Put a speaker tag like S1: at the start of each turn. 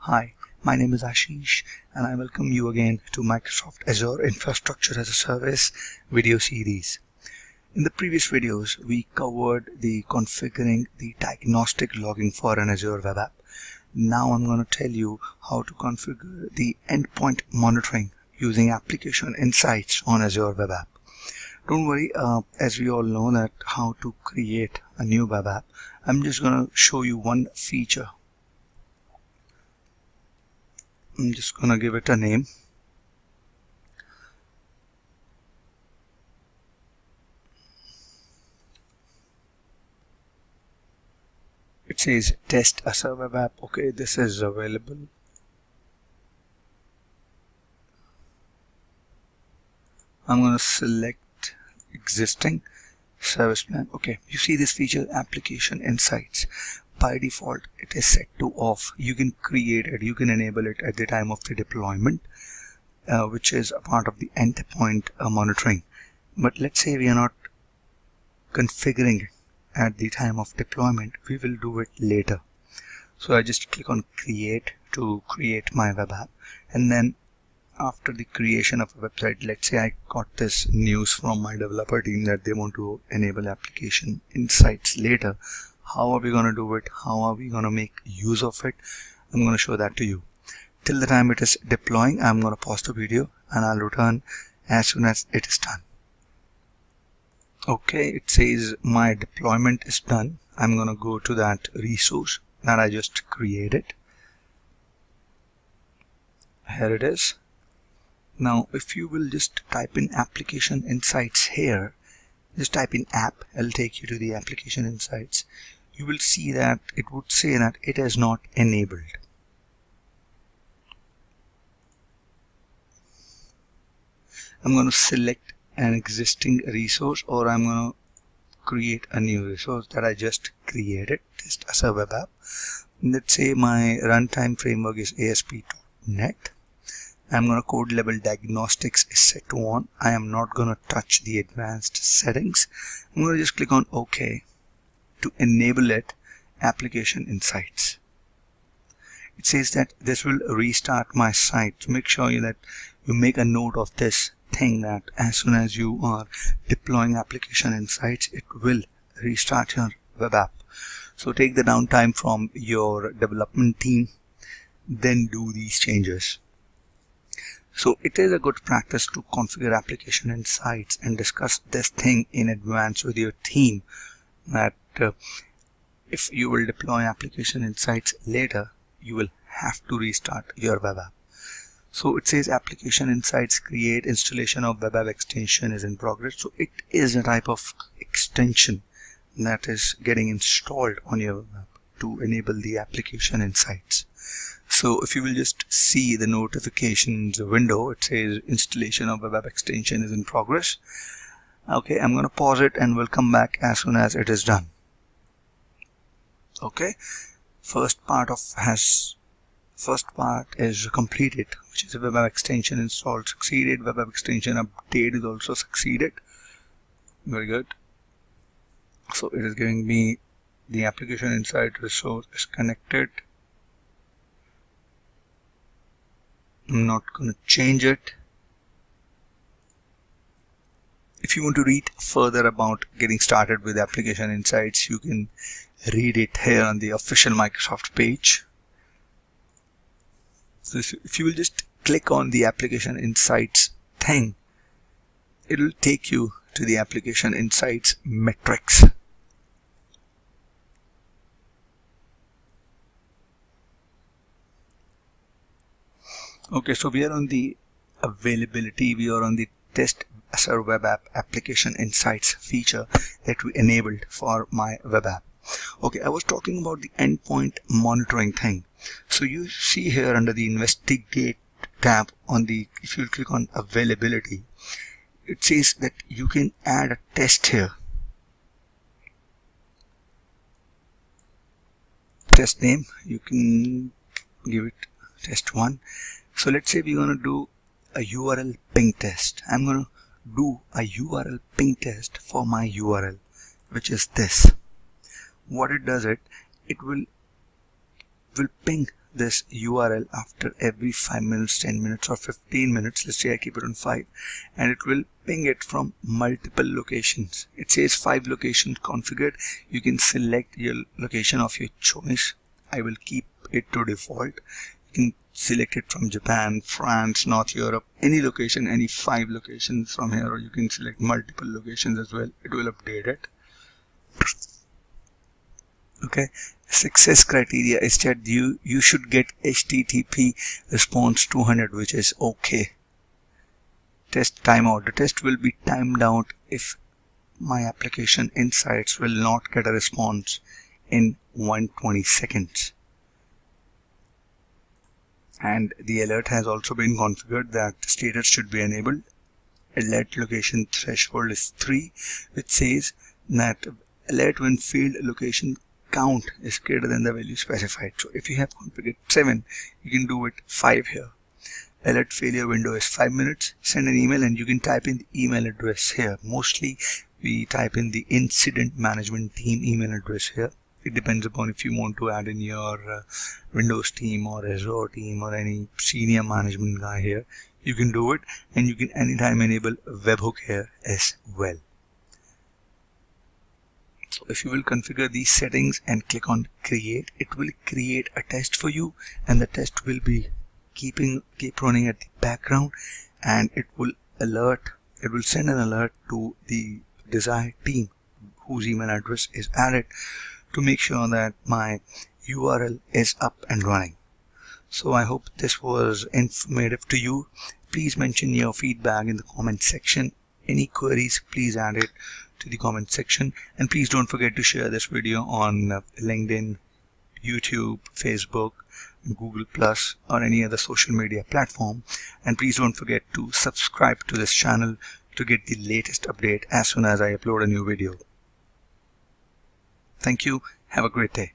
S1: Hi, my name is Ashish and I welcome you again to Microsoft Azure Infrastructure as a Service video series. In the previous videos, we covered the configuring the diagnostic logging for an Azure Web App. Now I'm going to tell you how to configure the endpoint monitoring using application insights on Azure Web App. Don't worry, as we all know that how to create a new web app, I'm just going to show you one feature. I'm just going to give it a name. It says test Azure Web App. Okay, this is available. I'm going to select existing service plan. Okay, you see this feature application insights. By default, it is set to off. You can create it, you can enable it at the time of the deployment, which is a part of the endpoint monitoring. But let's say we are not configuring it at the time of deployment, we will do it later. So I just click on create to create my web app, and then after the creation of a website, let's say I got this news from my developer team that they want to enable application insights later. How are we going to do it? How are we going to make use of it? I'm going to show that to you. Till the time it is deploying, I'm going to pause the video and I'll return as soon as it is done. Okay, it says my deployment is done. I'm going to go to that resource that I just created. Here it is. Now, if you will just type in application insights here, just type in app, it'll take you to the application insights. You will see that it would say that it is not enabled. I'm going to select an existing resource, or I'm going to create a new resource that I just created, test Azure Web App. Let's say my runtime framework is ASP.NET. I'm going to code level diagnostics is set to on. I am not going to touch the advanced settings. I'm going to just click on OK to enable it application insights. It says that this will restart my site. So make sure that you make a note of this thing, that as soon as you are deploying application insights, it will restart your web app. So take the downtime from your development team, then do these changes. So it is a good practice to configure application insights and discuss this thing in advance with your team, that if you will deploy application insights later, you will have to restart your web app. So it says application insights create installation of web app extension is in progress. So it is a type of extension that is getting installed on your web app to enable the application insights. So if you will just see the notifications window, it says installation of web app extension is in progress. Okay, I'm going to pause it and we'll come back as soon as it is done. Okay, first part is completed, which is web app extension installed succeeded. Web app extension update is also succeeded. Very good. So it is giving me the application insight resource is connected. I'm not going to change it. If you want to read further about getting started with application insights, you can read it here on the official Microsoft page. So if you will just click on the application insights thing, it will take you to the application insights metrics. Okay, so we are on the availability, we are on the test Azure Web App application insights feature that we enabled for my web app. Okay, I was talking about the endpoint monitoring thing. So you see here under the investigate tab on the, if you click on availability, it says that you can add a test here. Test name, you can give it test1. So let's say we're going to do a URL ping test. I'm going to do a URL ping test for my URL, which is this. What it does, it will ping this URL after every 5 minutes, 10 minutes or 15 minutes. Let's say I keep it on 5, and it will ping it from multiple locations. It says 5 locations configured. You can select your location of your choice. I will keep it to default. You can select it from Japan, France, North Europe, any location, any 5 locations from here, or you can select multiple locations as well. It will update it. Okay, success criteria is that you should get HTTP response 200, which is okay. Test timeout. The test will be timed out if my application insights will not get a response in 120 seconds. And the alert has also been configured that the status should be enabled. Alert location threshold is 3, which says that alert when field location count is greater than the value specified. So if you have configured 7, you can do it 5 here. Alert failure window is 5 minutes. Send an email, and you can type in the email address here. Mostly we type in the incident management team email address here. It depends upon if you want to add in your Windows team or Azure team or any senior management guy here. You can do it, and you can anytime enable webhook here as well. So if you will configure these settings and click on create, it will create a test for you, and the test will be keep running at the background, and it will send an alert to the desired team whose email address is added to make sure that my URL is up and running. So I hope this was informative to you. Please mention your feedback in the comment section. Any queries, please add it to the comment section, and please don't forget to share this video on LinkedIn, YouTube, Facebook, Google Plus, or any other social media platform. And please don't forget to subscribe to this channel to get the latest update as soon as I upload a new video. Thank you. Have a great day.